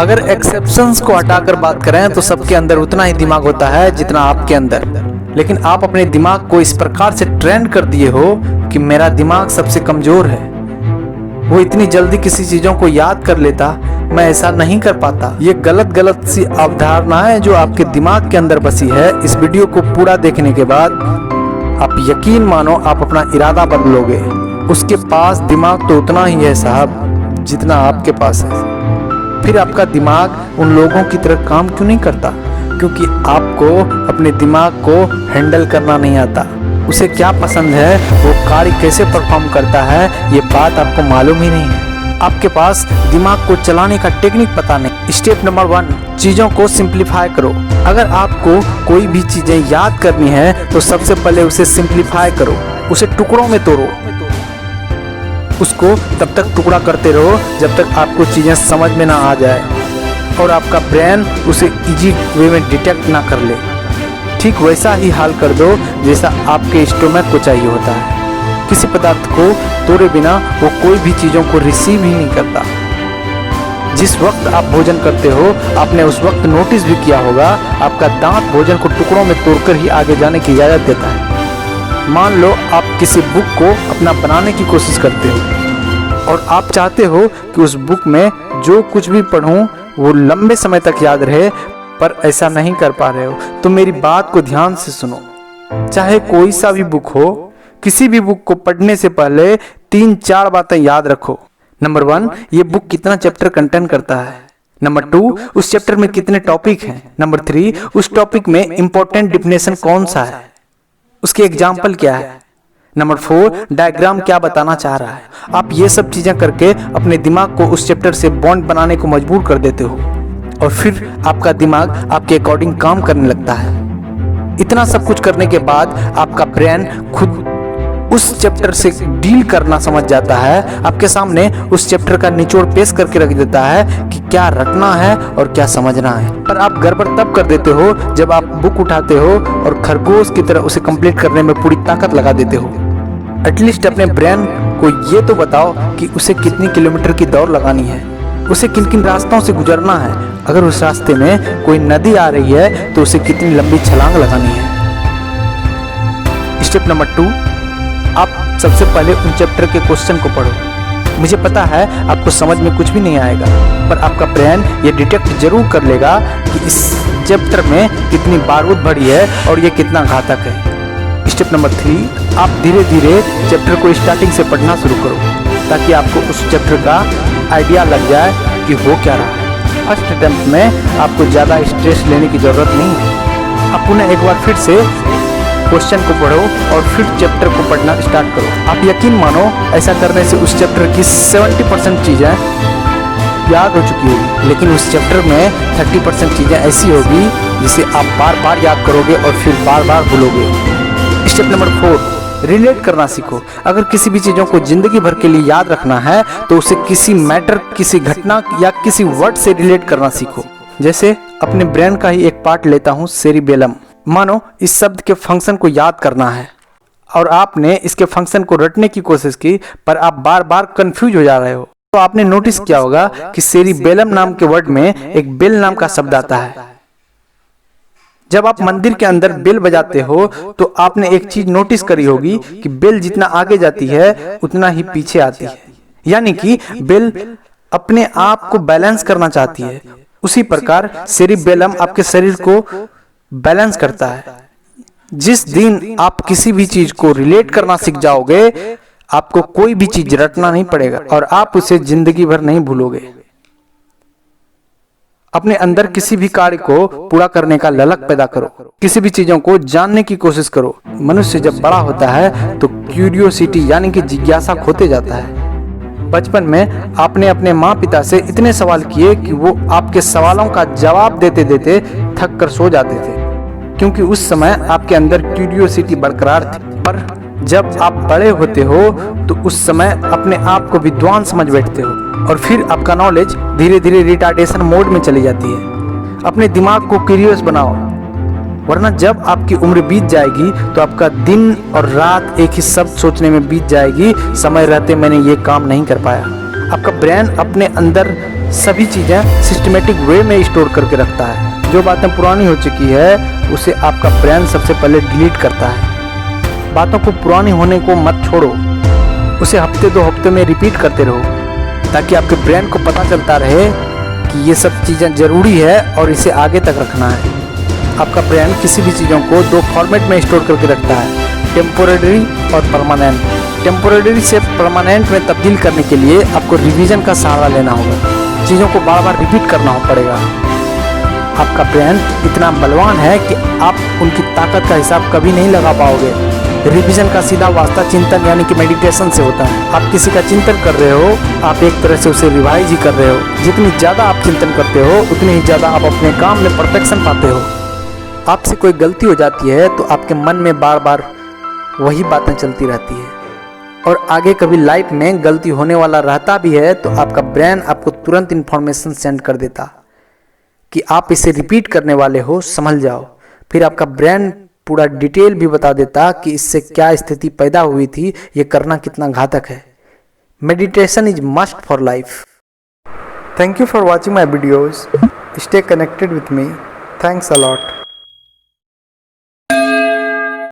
अगर एक्सेप्शंस को हटाकर बात करें तो सबके अंदर उतना ही दिमाग होता है जितना आपके अंदर, लेकिन आप अपने दिमाग को इस प्रकार से ट्रेन कर दिए हो कि मेरा दिमाग सबसे कमजोर है, वो इतनी जल्दी किसी चीजों को याद कर लेता, मैं ऐसा नहीं कर पाता। ये गलत सी अवधारणा है जो आपके दिमाग के अंदर बसी है। इस वीडियो को पूरा देखने के बाद आप यकीन मानो आप अपना इरादा बदलोगे। उसके पास दिमाग तो उतना ही है साहब जितना आपके पास है। फिर आपका दिमाग उन लोगों की तरह काम क्यों नहीं करता? क्योंकि आपको अपने दिमाग को हैंडल करना नहीं आता। उसे क्या पसंद है, वो कार्य कैसे परफॉर्म करता है, ये बात आपको मालूम ही नहीं है। आपके पास दिमाग को चलाने का टेक्निक पता नहीं। स्टेप नंबर 1, चीज़ों को सिंप्लीफाई करो। अगर आपको कोई भी चीज़ें याद करनी है तो सबसे पहले उसे सिंप्लीफाई करो, उसे टुकड़ों में तोड़ो। उसको तब तक टुकड़ा करते रहो जब तक आपको चीज़ें समझ में ना आ जाए और आपका ब्रेन उसे इजी वे में डिटेक्ट ना कर ले। ठीक वैसा ही हाल कर दो जैसा आपके स्टोमक को चाहिए होता है। किसी पदार्थ को तोड़े बिना वो कोई भी चीज़ों को रिसीव ही नहीं करता। जिस वक्त आप भोजन करते हो आपने उस वक्त नोटिस भी किया होगा, आपका दांत भोजन को टुकड़ों में तोड़कर ही आगे जाने की इजाज़त देता है। मान लो आप किसी बुक को अपना बनाने की कोशिश करते हो और आप चाहते हो कि उस बुक में जो कुछ भी पढ़ूं वो लंबे समय तक याद रहे, पर ऐसा नहीं कर पा रहे हो। तो मेरी बात को ध्यान से सुनो। चाहे कोई सा भी बुक हो, किसी भी बुक को पढ़ने से पहले 3-4 बातें याद रखो। नंबर 1, ये बुक कितना चैप्टर कंटेन करता है। नंबर 2, उस चैप्टर में कितने टॉपिक हैं। नंबर 3, उस टॉपिक में इंपॉर्टेंट डिफिनेशन कौन सा है, उसके एग्जाम्पल क्या है। नंबर 4, डायग्राम क्या बताना चाह रहा है। आप ये सब चीजें करके अपने दिमाग को उस चैप्टर से बॉन्ड बनाने को मजबूर कर देते हो और फिर आपका दिमाग आपके अकॉर्डिंग काम करने लगता है। इतना सब कुछ करने के बाद आपका ब्रेन खुद उस चैप्टर से डील करना समझ जाता है। आपके सामने उस चैप्टर का निचोड़ पेश करके रख देता है कि क्या रटना है और क्या समझना है। पर आप गड़बड़ तब कर देते हो जब आप बुक उठाते हो और खरगोश की तरह उसे कंप्लीट करने में पूरी ताकत लगा देते हो। एटलीस्ट अपने ब्रेन को ये तो बताओ कि उसे कितनी किलोमीटर की दौड़ लगानी है, उसे किन किन रास्तों से गुजरना है। अगर उस रास्ते में कोई नदी आ रही है तो उसे कितनी लंबी छलांग लगानी है। स्टेप नंबर 2, आप सबसे पहले उन चैप्टर के क्वेश्चन को पढ़ो। मुझे पता है आपको समझ में कुछ भी नहीं आएगा, पर आपका ब्रेन ये डिटेक्ट जरूर कर लेगा कि इस चैप्टर में कितनी बारूद भरी है और ये कितना घातक है। स्टेप नंबर 3, आप धीरे धीरे चैप्टर को स्टार्टिंग से पढ़ना शुरू करो ताकि आपको उस चैप्टर का आइडिया लग जाए कि हो क्या रहा है। फर्स्ट अटेम्प्ट में आपको ज़्यादा स्ट्रेस लेने की ज़रूरत नहीं है। आप पुनः एक बार फिर से क्वेश्चन को पढ़ो और फिर चैप्टर को पढ़ना स्टार्ट करो। आप यकीन मानो ऐसा करने से उस चैप्टर की 70% चीज़ें याद हो चुकी होगी, लेकिन उस चैप्टर में 30% चीज़ें ऐसी होगी जिसे आप बार बार याद करोगे और फिर बार बार भूलोगे। स्टेप नंबर 4, रिलेट करना सीखो। अगर किसी भी चीज़ों को जिंदगी भर के लिए याद रखना है तो उसे किसी मैटर, किसी घटना या किसी वर्ड से रिलेट करना सीखो। जैसे अपने ब्रेन का ही एक पार्ट लेता हूँ, सेरिबेलम। मानो इस शब्द के फंक्शन को याद करना है और आपने इसके फंक्शन को रटने की कोशिश की, पर आप बार बार कंफ्यूज हो जा रहे हो। तो आपने नोटिस किया होगा कि सेरिबेलम नाम के वर्ड में एक बेल नाम का शब्द आता है। जब आप मंदिर के अंदर बेल बजाते हो तो आपने एक चीज नोटिस करी होगी कि बेल जितना आगे जाती है उतना ही पीछे आती है, यानी कि बेल अपने आप को बैलेंस करना चाहती है। उसी प्रकार सेरिबेलम आपके शरीर को बैलेंस करता है। जिस दिन आप किसी भी चीज को रिलेट करना सीख जाओगे, आपको कोई भी चीज रटना नहीं पड़ेगा और आप उसे जिंदगी भर नहीं भूलोगे। अपने अंदर किसी भी कार्य को पूरा करने का ललक पैदा करो। किसी भी चीजों को जानने की कोशिश करो। मनुष्य जब बड़ा होता है तो क्यूरियोसिटी यानी कि जिज्ञासा खोते जाता है। बचपन में आपने अपने माँ पिता से इतने सवाल किए कि वो आपके सवालों का जवाब देते देते थक कर सो जाते थे, क्योंकि उस समय आपके अंदर क्यूरियोसिटी बरकरार थी। पर जब आप बड़े होते हो तो उस समय अपने आप को विद्वान समझ बैठते हो और फिर आपका नॉलेज धीरे धीरे रिटार्डेशन मोड में चली जाती है। अपने दिमाग को क्यूरियस बनाओ, वरना जब आपकी उम्र बीत जाएगी तो आपका दिन और रात एक ही शब्द सोचने में बीत जाएगी, समय रहते मैंने ये काम नहीं कर पाया। आपका ब्रेन अपने अंदर सभी चीज़ें सिस्टमेटिक वे में स्टोर करके रखता है। जो बातें पुरानी हो चुकी है उसे आपका ब्रेन सबसे पहले डिलीट करता है। बातों को पुरानी होने को मत छोड़ो, उसे हफ्ते 2 हफ्ते में रिपीट करते रहो, ताकि आपके ब्रेन को पता चलता रहे कि ये सब चीज़ें ज़रूरी है और इसे आगे तक रखना है। आपका ब्रेन किसी भी चीज़ों को 2 फॉर्मेट में स्टोर करके रखता है, टेम्पोरेरी और परमानेंट। टेम्पोरेरी से परमानेंट में तब्दील करने के लिए आपको रिवीजन का सहारा लेना होगा, चीज़ों को बार बार रिपीट करना पड़ेगा। आपका ब्रेन इतना बलवान है कि आप उनकी ताकत का हिसाब कभी नहीं लगा पाओगे। रिवीजन का सीधा वास्ता चिंतन यानी कि मेडिटेशन से होता है। आप किसी का चिंतन कर रहे हो, आप एक तरह से उसे रिवाइज ही कर रहे हो। जितनी ज़्यादा आप चिंतन करते हो उतनी ही ज़्यादा आप अपने काम में परफेक्शन पाते हो। आपसे कोई गलती हो जाती है तो आपके मन में बार बार वही बातें चलती रहती है, और आगे कभी लाइफ में गलती होने वाला रहता भी है तो आपका ब्रेन आपको तुरंत इन्फॉर्मेशन सेंड कर देता कि आप इसे रिपीट करने वाले हो, संभल जाओ। फिर आपका ब्रेन पूरा डिटेल भी बता देता कि इससे क्या स्थिति पैदा हुई थी, ये करना कितना घातक है। Meditation is must for life. Thank you for watching my videos. Stay connected with me. Thanks a lot.